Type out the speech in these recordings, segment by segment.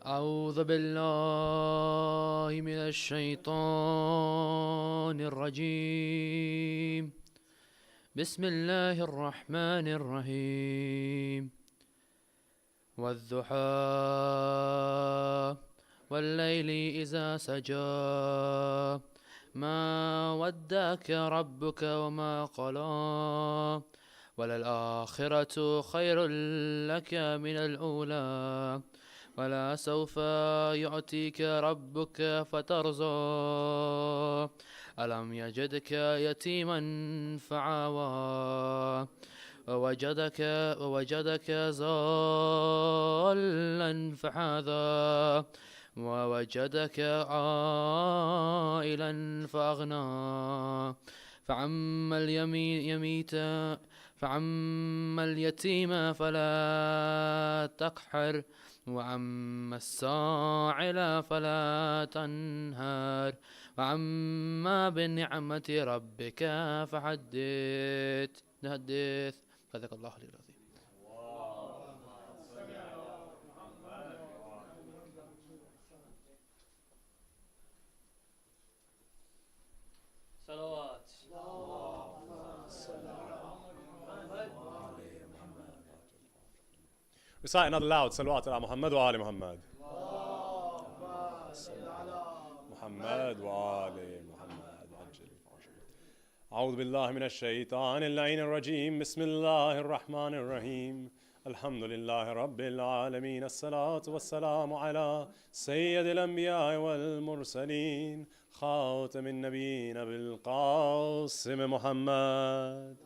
أعوذ بالله من الشيطان الرجيم. بسم الله الرحمن الرحيم. والضحى والليل إذا سجى ما ودعك ربك وما قلى وللآخرة خير لك من الأولى ولا سوف يعطيك ربك فترضى ألم يجدك يتيما فعوى ووجدك ضالا فهدى ووجدك عائلا فأغنى فعم اليتيم فلا تقهر وأما السائل فلا تنهر وأما بنعمة ربك فحدث. صدق الله العلي العظيم. صلوات. Recite another loud salawat ala Muhammad wa ali Muhammad. محمد وآل محمد عجل. أعوذ بالله من الشيطان اللعين الرجيم. بسم الله الرحمن الرحيم. الحمد لله رب العالمين. الصلاة والسلام على سيد الأنبياء والمرسلين خاتم النبيين بالقاسم محمد.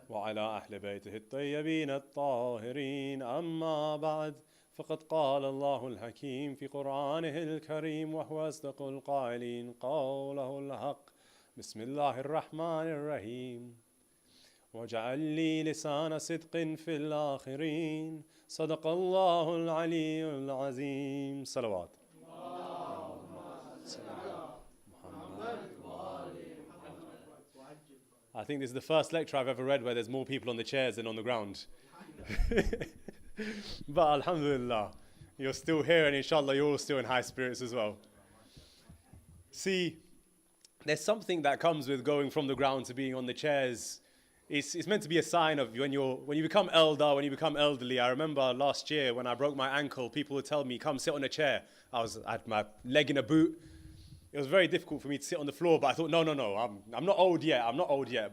وعلى أهل بيته الطيبين الطاهرين. أما بعد، فقد قال الله الحكيم في قرآنه الكريم وهو أصدق القائلين قوله الحق. بسم الله الرحمن الرحيم. واجعل لي لسان صدق في الآخرين. صدق الله العلي العظيم. صلوات. I think this is the first lecture I've ever read where there's more people on the chairs than on the ground. But alhamdulillah, you're still here, and inshallah you're all still in high spirits as well. See, there's something that comes with going from the ground to being on the chairs. It's meant to be a sign of when you become elderly. I remember last year when I broke my ankle, people would tell me, come sit on a chair. I had my leg in a boot. It was very difficult for me to sit on the floor, but I thought, no, I'm not old yet,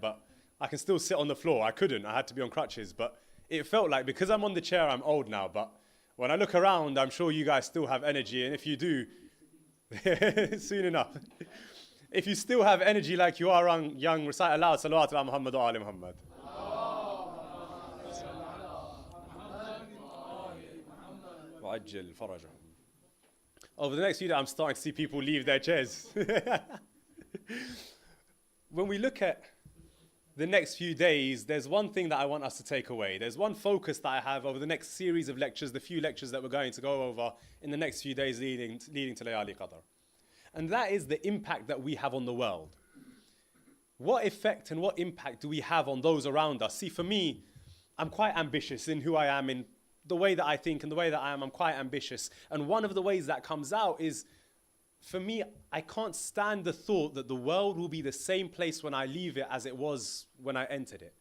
but I can still sit on the floor. I couldn't, I had to be on crutches, but it felt like because I'm on the chair, I'm old now, but when I look around, I'm sure you guys still have energy, and if you do, soon enough. If you still have energy like you are young, recite aloud, salawat ala Muhammad wa ali Muhammad. وعجل فرجهم. Over the next few days, I'm starting to see people leave their chairs. When we look at the next few days, there's one thing that I want us to take away. There's one focus that I have over the next series of lectures, the few lectures that we're going to go over in the next few days leading to Layali Qadr. And that is the impact that we have on the world. What effect and what impact do we have on those around us? See, for me, I'm quite ambitious in who I am, in the way that I think and the way that I am. I'm quite ambitious. And one of the ways that comes out is, for me, I can't stand the thought that the world will be the same place when I leave it as it was when I entered it.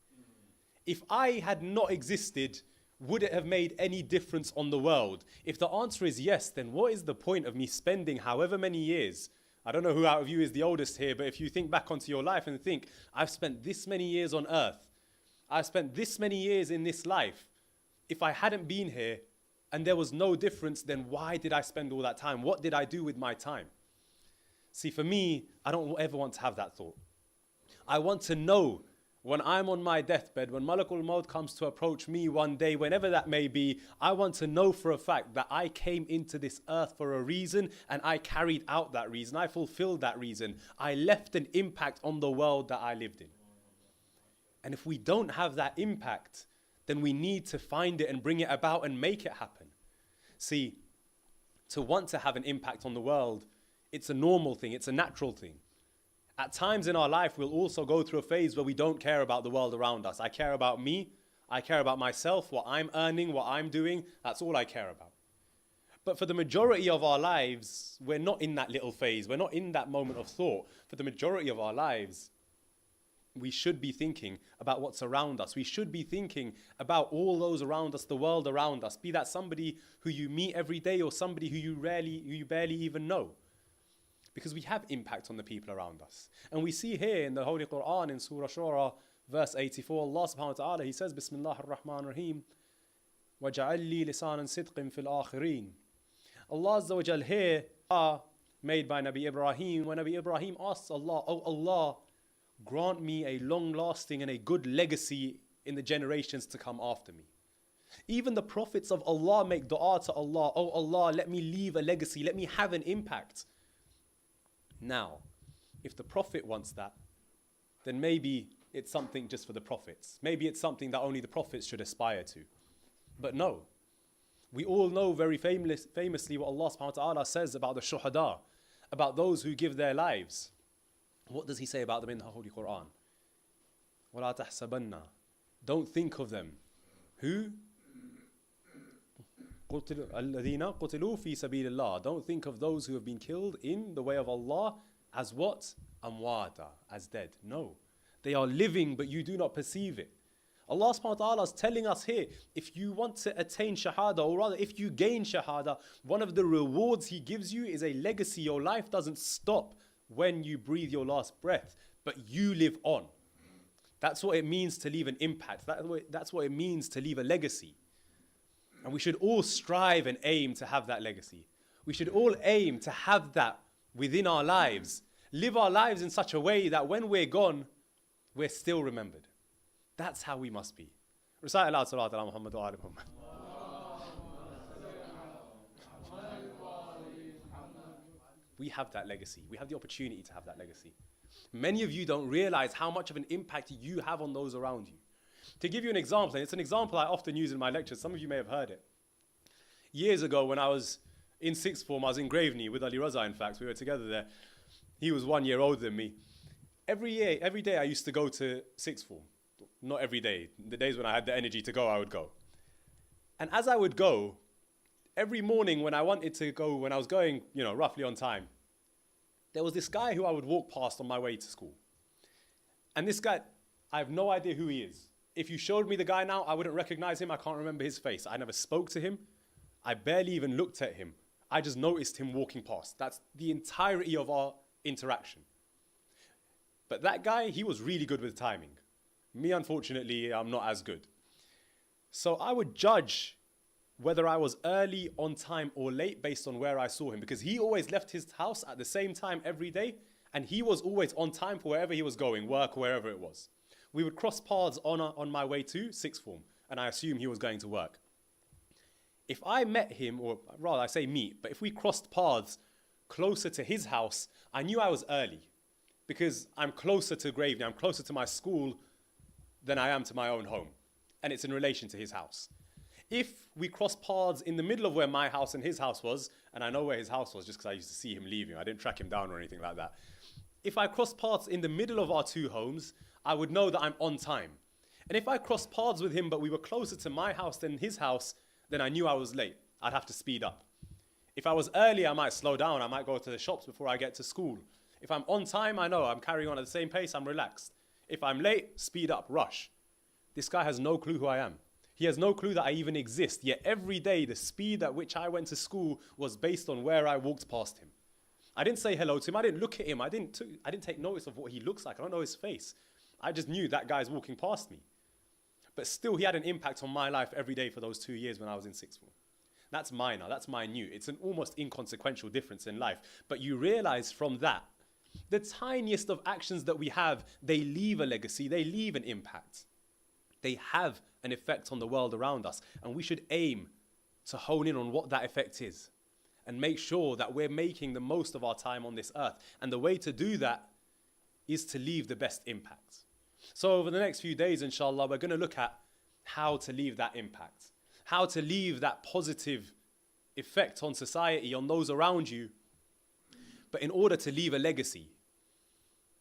If I had not existed, would it have made any difference on the world? If the answer is yes, then what is the point of me spending however many years? I don't know who out of you is the oldest here, but if you think back onto your life and think, I've spent this many years on earth. I've spent this many years in this life. If I hadn't been here and there was no difference, then why did I spend all that time? What did I do with my time? See, for me, I don't ever want to have that thought. I want to know when I'm on my deathbed, when Malakul Maut comes to approach me one day, whenever that may be, I want to know for a fact that I came into this earth for a reason and I carried out that reason. I fulfilled that reason. I left an impact on the world that I lived in. And if we don't have that impact, then we need to find it and bring it about and make it happen. See, to want to have an impact on the world, it's a normal thing, it's a natural thing. At times in our life, we'll also go through a phase where we don't care about the world around us. I care about me, I care about myself, what I'm earning, what I'm doing. That's all I care about. But for the majority of our lives, we're not in that little phase. We're not in that moment of thought. For the majority of our lives, we should be thinking about what's around us. We should be thinking about all those around us, the world around us. Be that somebody who you meet every day or somebody who you barely even know. Because we have impact on the people around us. And we see here in the Holy Quran in Surah Shura, verse 84, Allah subhanahu wa ta'ala, He says, Bismillah ar-Rahman ar-Rahim, وَجَعَلْ لِي لِسَانًا صِدْقٍ فِي الْآخِرِينَ. Allah Azza wa Jal here are made by Nabi Ibrahim. When Nabi Ibrahim asks Allah, oh Allah, grant me a long-lasting and a good legacy in the generations to come after me. Even the prophets of Allah make dua to Allah, oh Allah, let me leave a legacy, let me have an impact. Now, if the prophet wants that, then maybe it's something just for the prophets. Maybe it's something that only the prophets should aspire to. But no. We all know very famously what Allah subhanahu wa ta'ala says about the shuhada, about those who give their lives. What does He say about them in the Holy Quran? وَلَا تَحْسَبَنَّ. Don't think of them. Who? الَّذِينَ قُتِلُوا فِي سَبِيلِ اللَّهِ. Don't think of those who have been killed in the way of Allah as what? Amwata, as dead. No. They are living, but you do not perceive it. Allah subhanahu wa ta'ala is telling us here, if you want to attain shahada, or rather if you gain shahada, one of the rewards He gives you is a legacy. Your life doesn't stop when you breathe your last breath, but you live on. That's what it means to leave an impact. That's what it means to leave a legacy. And we should all strive and aim to have that legacy. We should all aim to have that within our lives. Live our lives in such a way that when we're gone, we're still remembered. That's how we must be. Recite aloud Salat ala Muhammad wa ala Muhammad. We have that legacy. We have the opportunity to have that legacy. Many of you don't realize how much of an impact you have on those around you. To give you an example, and it's an example I often use in my lectures, some of you may have heard it. Years ago when I was in sixth form, I was in Graveney with Ali Raza, in fact. We were together there. He was 1 year older than me. Every day I used to go to sixth form. Not every day. The days when I had the energy to go, I would go. And as I would go, every morning when I wanted to go, when I was going, roughly on time, there was this guy who I would walk past on my way to school. And this guy, I have no idea who he is. If you showed me the guy now, I wouldn't recognize him. I can't remember his face. I never spoke to him. I barely even looked at him. I just noticed him walking past. That's the entirety of our interaction. But that guy, he was really good with timing. Me, unfortunately, I'm not as good. So I would judge whether I was early, on time, or late based on where I saw him, because he always left his house at the same time every day, and he was always on time for wherever he was going, work, wherever it was. We would cross paths on my way to sixth form, and I assume he was going to work. If I met him, or rather I say meet, but if we crossed paths closer to his house, I knew I was early, because I'm closer to Graveney, I'm closer to my school than I am to my own home. And it's in relation to his house. If we cross paths in the middle of where my house and his house was, and I know where his house was just because I used to see him leaving, I didn't track him down or anything like that. If I cross paths in the middle of our two homes, I would know that I'm on time. And if I crossed paths with him, but we were closer to my house than his house, then I knew I was late. I'd have to speed up. If I was early, I might slow down. I might go to the shops before I get to school. If I'm on time, I know I'm carrying on at the same pace, I'm relaxed. If I'm late, speed up, rush. This guy has no clue who I am. He has no clue that I even exist. Yet every day, the speed at which I went to school was based on where I walked past him. I didn't say hello to him. I didn't look at him. I didn't take notice of what he looks like. I don't know his face. I just knew that guy's walking past me. But still, he had an impact on my life every day for those 2 years when I was in sixth form. That's minor. That's minute. It's an almost inconsequential difference in life. But you realize from that, the tiniest of actions that we have, they leave a legacy, they leave an impact. They have an effect on the world around us. And we should aim to hone in on what that effect is and make sure that we're making the most of our time on this earth. And the way to do that is to leave the best impact. So over the next few days, inshallah, we're going to look at how to leave that impact, how to leave that positive effect on society, on those around you. But in order to leave a legacy,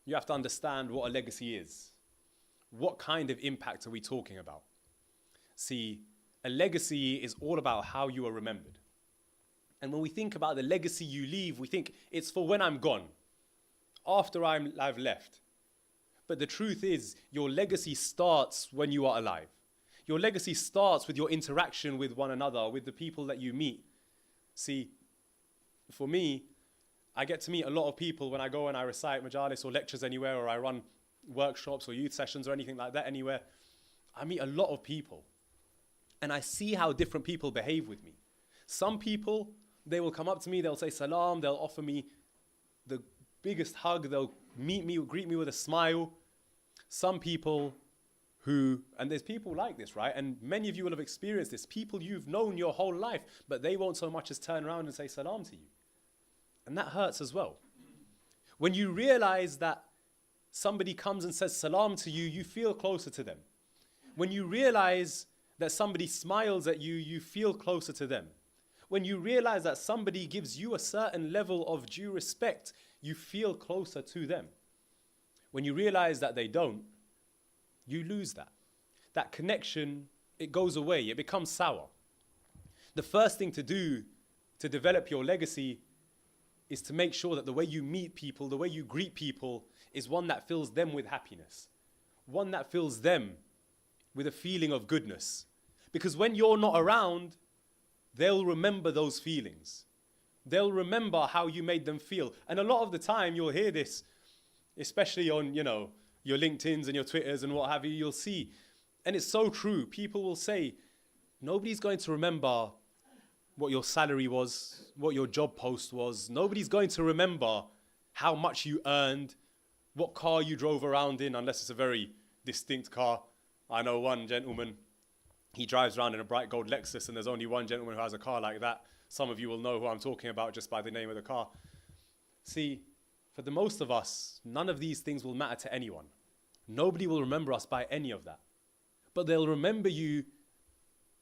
you have to understand what a legacy is. What kind of impact are we talking about? See, a legacy is all about how you are remembered. And when we think about the legacy you leave, we think it's for when I'm gone, after I've left. But the truth is, your legacy starts when you are alive. Your legacy starts with your interaction with one another, with the people that you meet. See, for me, I get to meet a lot of people when I go and I recite majalis or lectures anywhere, or I run workshops or youth sessions or anything like that anywhere. I meet a lot of people. And I see how different people behave with me. Some people, they will come up to me, they'll say salam, they'll offer me the biggest hug, they'll meet me, greet me with a smile. Some people who, and there's people like this, right? And many of you will have experienced this, people you've known your whole life, but they won't so much as turn around and say salam to you. And that hurts as well. When you realize that somebody comes and says salam to you, you feel closer to them. When you realize that somebody smiles at you, you feel closer to them. When you realize that somebody gives you a certain level of due respect, you feel closer to them. When you realize that they don't, you lose that. That connection, it goes away, it becomes sour. The first thing to do to develop your legacy is to make sure that the way you meet people, the way you greet people, is one that fills them with happiness. One that fills them with a feeling of goodness. Because when you're not around, they'll remember those feelings. They'll remember how you made them feel. And a lot of the time you'll hear this, especially on, your LinkedIns and your Twitters and what have you, you'll see. And it's so true. People will say, nobody's going to remember what your salary was, what your job post was. Nobody's going to remember how much you earned, what car you drove around in, unless it's a very distinct car. I know one gentleman, he drives around in a bright gold Lexus, and there's only one gentleman who has a car like that. Some of you will know who I'm talking about just by the name of the car. See, for the most of us, none of these things will matter to anyone. Nobody will remember us by any of that. But they'll remember you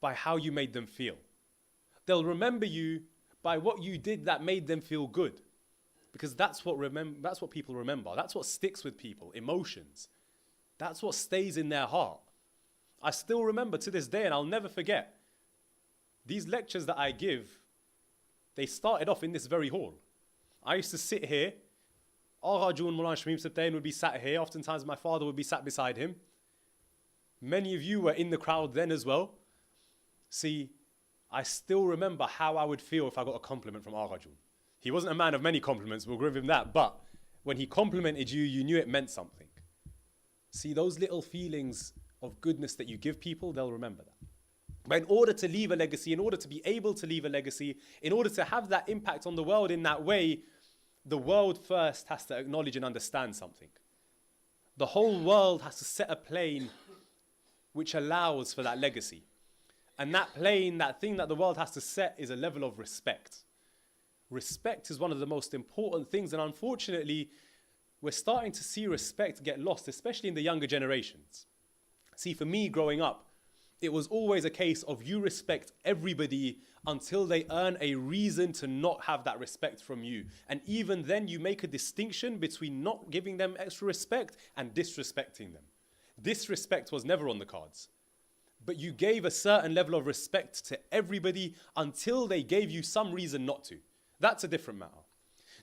by how you made them feel. They'll remember you by what you did that made them feel good. Because that's what people remember. That's what sticks with people, emotions. That's what stays in their heart. I still remember to this day, and I'll never forget, these lectures that I give, they started off in this very hall. I used to sit here. Agha Jun Mullah Shamim Sabtain would be sat here. Oftentimes my father would be sat beside him. Many of you were in the crowd then as well. See, I still remember how I would feel if I got a compliment from Agha Jun. He wasn't a man of many compliments, we'll give him that, but when he complimented you, you knew it meant something. See, those little feelings of goodness that you give people, they'll remember that. But in order to leave a legacy, in order to be able to leave a legacy, in order to have that impact on the world in that way, the world first has to acknowledge and understand something. The whole world has to set a plane which allows for that legacy. And that plane, that thing that the world has to set, is a level of respect. Respect is one of the most important things, and unfortunately, we're starting to see respect get lost, especially in the younger generations. See, for me growing up, it was always a case of you respect everybody until they earn a reason to not have that respect from you. And even then, you make a distinction between not giving them extra respect and disrespecting them. Disrespect was never on the cards. But you gave a certain level of respect to everybody until they gave you some reason not to. That's a different matter.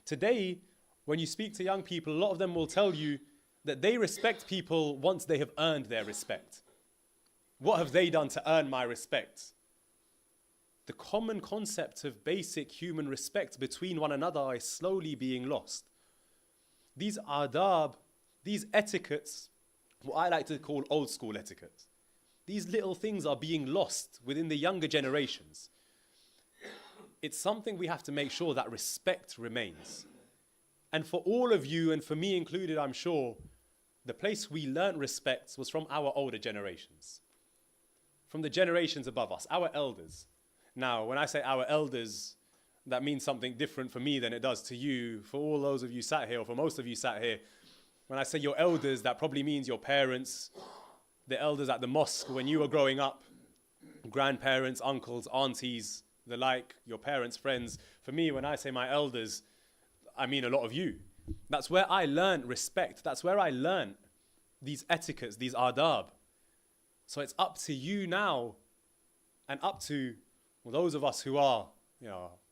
Today, when you speak to young people, a lot of them will tell you that they respect people once they have earned their respect. What have they done to earn my respect? The common concept of basic human respect between one another is slowly being lost. These adab, these etiquettes, what I like to call old school etiquette, these little things are being lost within the younger generations. It's something we have to make sure that respect remains. And for all of you, and for me included, I'm sure, the place we learnt respect was from our older generations. From the generations above us, our elders. Now, when I say our elders, that means something different for me than it does to you. For all those of you sat here, or for most of you sat here, when I say your elders, that probably means your parents, the elders at the mosque when you were growing up, grandparents, uncles, aunties, the like, your parents, friends. For me, when I say my elders, I mean a lot of you. That's where I learned respect. That's where I learned these etiquettes, these adab. So it's up to you now and up to those of us who are,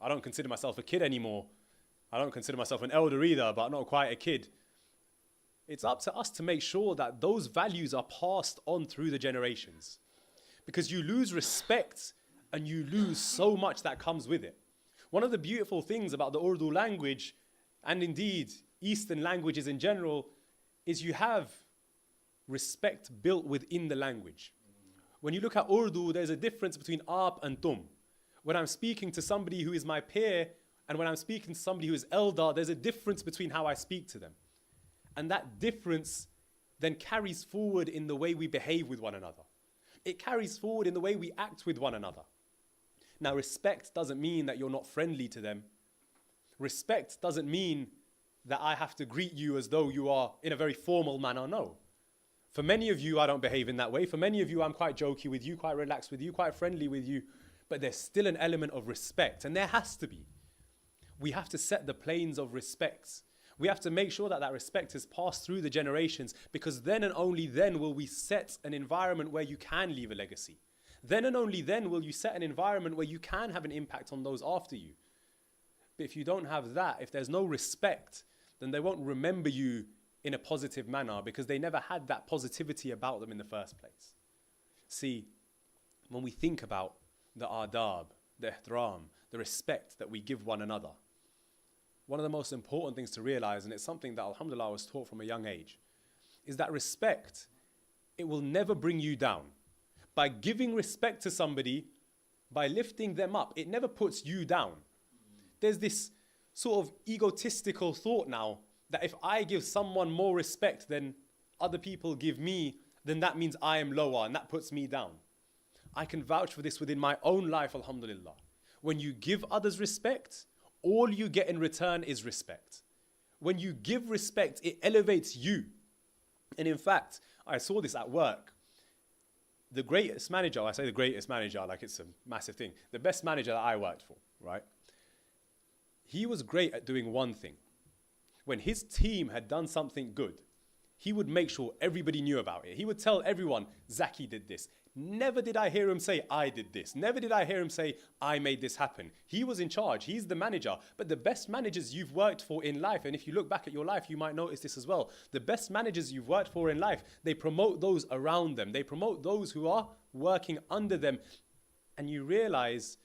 I don't consider myself a kid anymore. I don't consider myself an elder either, but not quite a kid. It's up to us to make sure that those values are passed on through the generations. Because you lose respect and you lose so much that comes with it. One of the beautiful things about the Urdu language, and indeed Eastern languages in general, is you have respect built within the language. When you look at Urdu, there's a difference between aap and tum. When I'm speaking to somebody who is my peer, and when I'm speaking to somebody who is elder, there's a difference between how I speak to them. And that difference then carries forward in the way we behave with one another. It carries forward in the way we act with one another. Now, respect doesn't mean that you're not friendly to them. Respect doesn't mean that I have to greet you as though you are in a very formal manner. No. For many of you, I don't behave in that way. For many of you, I'm quite jokey with you, quite relaxed with you, quite friendly with you. But there's still an element of respect, and there has to be. We have to set the planes of respect. We have to make sure that that respect is passed through the generations, because then and only then will we set an environment where you can leave a legacy. Then and only then will you set an environment where you can have an impact on those after you. But if you don't have that, if there's no respect, then they won't remember you in a positive manner because they never had that positivity about them in the first place. See, when we think about the adab, the ihtiram, the respect that we give one another, one of the most important things to realize, and it's something that alhamdulillah I was taught from a young age, is that respect, it will never bring you down. By giving respect to somebody, by lifting them up, it never puts you down. There's this sort of egotistical thought now that if I give someone more respect than other people give me, then that means I am lower and that puts me down. I can vouch for this within my own life, alhamdulillah. When you give others respect, all you get in return is respect. When you give respect, it elevates you. And in fact, I saw this at work. The greatest manager, I say the greatest manager like it's a massive thing, the best manager that I worked for, right? He was great at doing one thing. When his team had done something good, he would make sure everybody knew about it. He would tell everyone, Zaki did this. Never did I hear him say, I did this. Never did I hear him say, I made this happen. He was in charge. He's the manager. But the best managers you've worked for in life, and if you look back at your life, you might notice this as well. The best managers you've worked for in life, they promote those around them. They promote those who are working under them. And you realize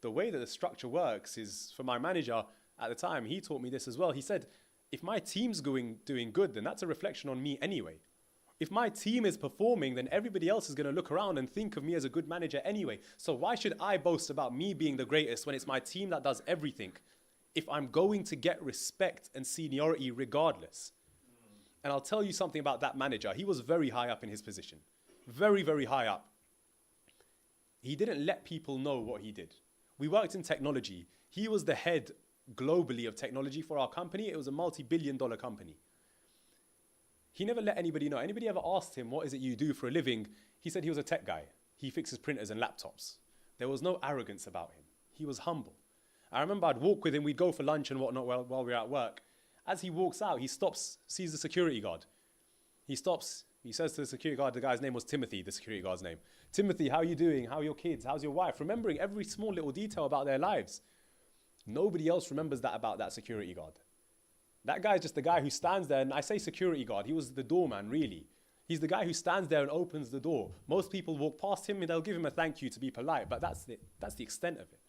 the way that the structure works is, for my manager at the time, he taught me this as well. He said, if my team's doing good, then that's a reflection on me anyway. If my team is performing, then everybody else is going to look around and think of me as a good manager anyway. So why should I boast about me being the greatest when it's my team that does everything, if I'm going to get respect and seniority regardless? And I'll tell you something about that manager. He was very high up in his position. Very, very high up. He didn't let people know what he did. We worked in technology. He was the head globally of technology for our company. It was a multi-billion-dollar company. He never let anybody know. Anybody ever asked him, what is it you do for a living? He said he was a tech guy. He fixes printers and laptops. There was no arrogance about him. He was humble. I remember I'd walk with him. We'd go for lunch and whatnot while we were at work. As he walks out, he stops, sees the security guard. He stops. He says to the security guard, the guy's name was Timothy, the security guard's name. Timothy, how are you doing? How are your kids? How's your wife? Remembering every small little detail about their lives. Nobody else remembers that about that security guard. That guy's just the guy who stands there, and I say security guard, he was the doorman, really. He's the guy who stands there and opens the door. Most people walk past him and they'll give him a thank you to be polite, but that's the extent of it.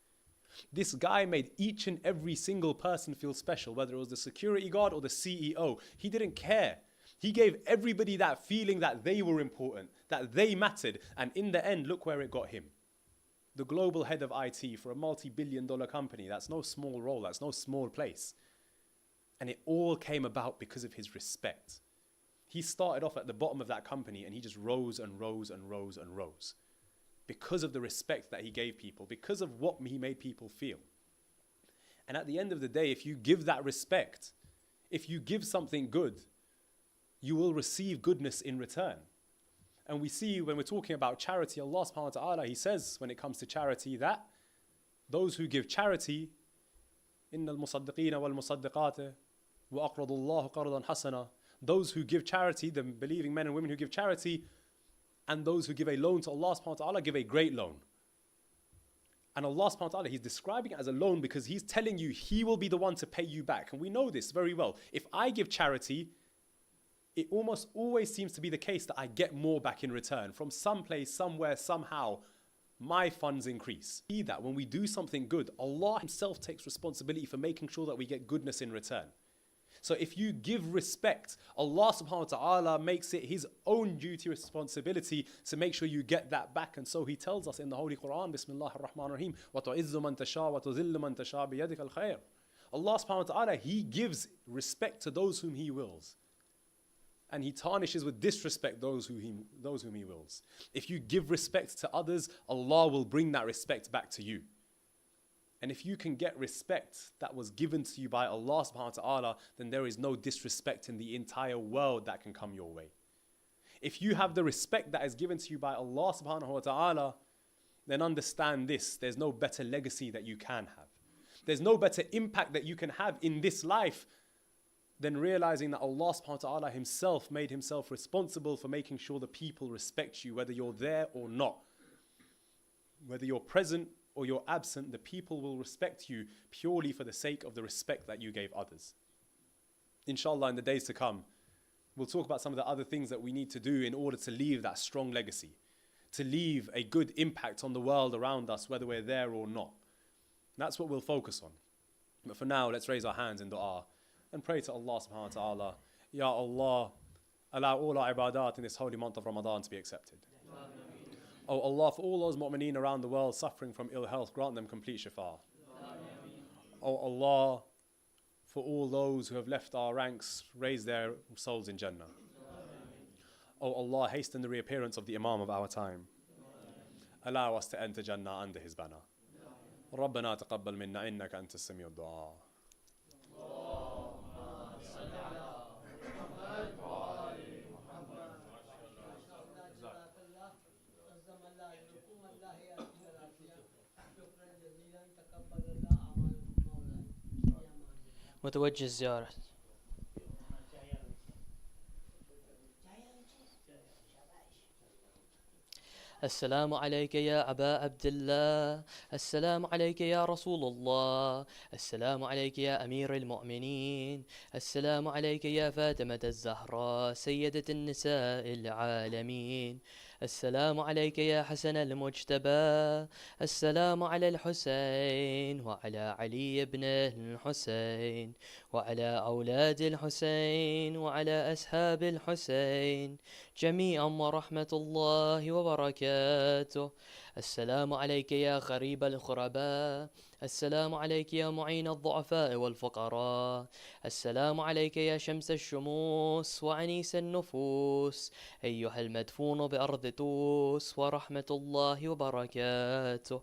This guy made each and every single person feel special, whether it was the security guard or the CEO. He didn't care. He gave everybody that feeling that they were important, that they mattered, and in the end, look where it got him. The global head of IT for a multi-billion-dollar company. That's no small role, that's no small place. And it all came about because of his respect. He started off at the bottom of that company and he just rose and rose and rose and rose. Because of the respect that he gave people, because of what he made people feel. And at the end of the day, if you give that respect, if you give something good, you will receive goodness in return. And we see when we're talking about charity, Allah subhanahu wa ta'ala, He says when it comes to charity that those who give charity, إِنَّ الْمُصَدِّقِينَ وَالْمُصَدِّقَاتِ وَأَقْرَضُ اللَّهُ قَرْضًا حَسَنًا. Those who give charity, the believing men and women who give charity, and those who give a loan to Allah subhanahu wa ta'ala give a great loan. And Allah subhanahu wa ta'ala, He's describing it as a loan because He's telling you He will be the one to pay you back. And we know this very well. If I give charity, it almost always seems to be the case that I get more back in return. From some place, somewhere, somehow, my funds increase. See that when we do something good, Allah Himself takes responsibility for making sure that we get goodness in return. So if you give respect, Allah subhanahu wa ta'ala makes it His own duty, responsibility to make sure you get that back. And so He tells us in the Holy Quran, Bismillah ar-Rahman ar-Rahim, وَتُعِزُّ مَن تَشَاءُ وَتُذِلُّ مَن تَشَاءُ بِيَدِكَ الْخَيْرُ. Allah subhanahu wa ta'ala, He gives respect to those whom He wills. And He tarnishes with disrespect those whom He wills. If you give respect to others, Allah will bring that respect back to you. And if you can get respect that was given to you by Allah subhanahu wa ta'ala, then there is no disrespect in the entire world that can come your way. If you have the respect that is given to you by Allah subhanahu wa ta'ala, then understand this: there's no better legacy that you can have. There's no better impact that you can have in this life than realizing that Allah subhanahu wa ta'ala Himself made Himself responsible for making sure the people respect you, whether you're there or not. Whether you're present or you're absent, the people will respect you purely for the sake of the respect that you gave others. Inshallah, in the days to come, we'll talk about some of the other things that we need to do in order to leave that strong legacy, to leave a good impact on the world around us, whether we're there or not. That's what we'll focus on. But for now, let's raise our hands in dua and pray to Allah subhanahu wa ta'ala. Ya Allah, allow all our ibadat in this holy month of Ramadan to be accepted. Oh Allah, for all those mu'mineen around the world suffering from ill health, grant them complete shifa. Oh Allah, for all those who have left our ranks, raise their souls in Jannah. Oh Allah, hasten the reappearance of the Imam of our time. Allow us to enter Jannah under his banner. ربنا تقبل منا إنك أنت السميع الدعاء. متوجه الزيارة. السلام عليك يا أبا عبد الله، السلام عليك يا رسول الله، السلام عليك يا أمير المؤمنين، السلام عليك يا فاطمة الزهراء سيدة النساء العالمين، السلام عليك يا حسن المجتبى، السلام على الحسين وعلى علي بن الحسين وعلى أولاد الحسين وعلى أصحاب الحسين جميعا ورحمة الله وبركاته. السلام عليك يا غريب الغرباء، السلام عليك يا معين الضعفاء والفقراء، السلام عليك يا شمس الشموس وعنيس النفوس أيها المدفون بأرض توس ورحمة الله وبركاته.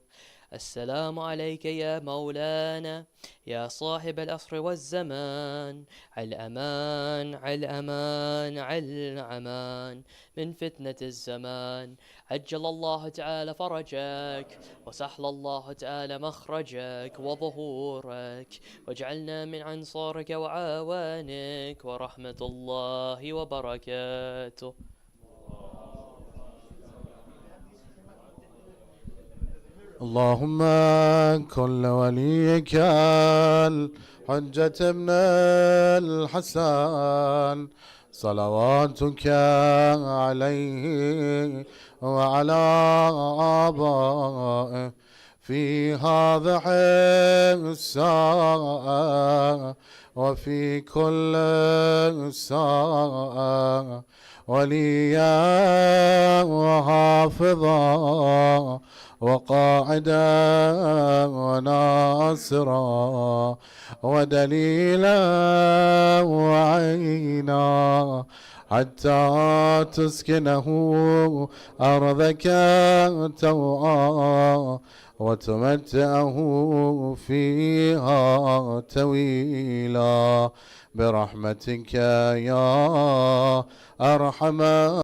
السلام عليك يا مولانا يا صاحب العصر والزمان، الأمان الأمان الأمان من فتنة الزمان، عجل الله تعالى فرجك وسهل الله تعالى مخرجك وظهورك، واجعلنا من أنصارك وعوانك ورحمة الله وبركاته. اللهم كن لوليك الحجة ابن الحسن صلواتك عليه وعلى آبائه في هذه الساعة وفي كل ساعة وليا وحافظا وقاعدا وناصرا ودليلا وعينا حتى تسكنه أرضك توعا وتمتعه فيها طويلا برحمتك يا أرحم